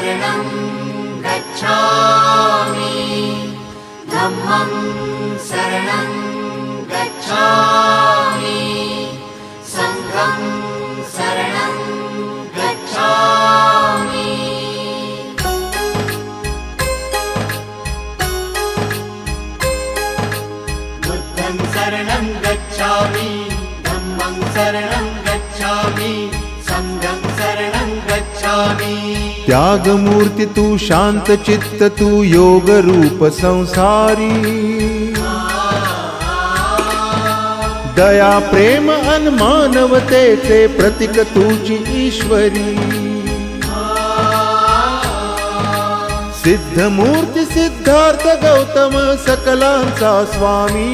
शरणं गच्छामि धम्मं शरणं गच्छामि संघं शरणं गच्छामि बुद्धं शरणं गच्छामि धम्मं शरणं गच्छामि संघं शरणं गच्छामि। त्याग मूर्ति तू शांत चित्त तू योग रूप संसारी दया प्रेम अन मानवतेचे प्रतीक तुझी ईश्वरी सिद्ध मूर्ति सिद्धार्थ गौतम सकलांचा स्वामी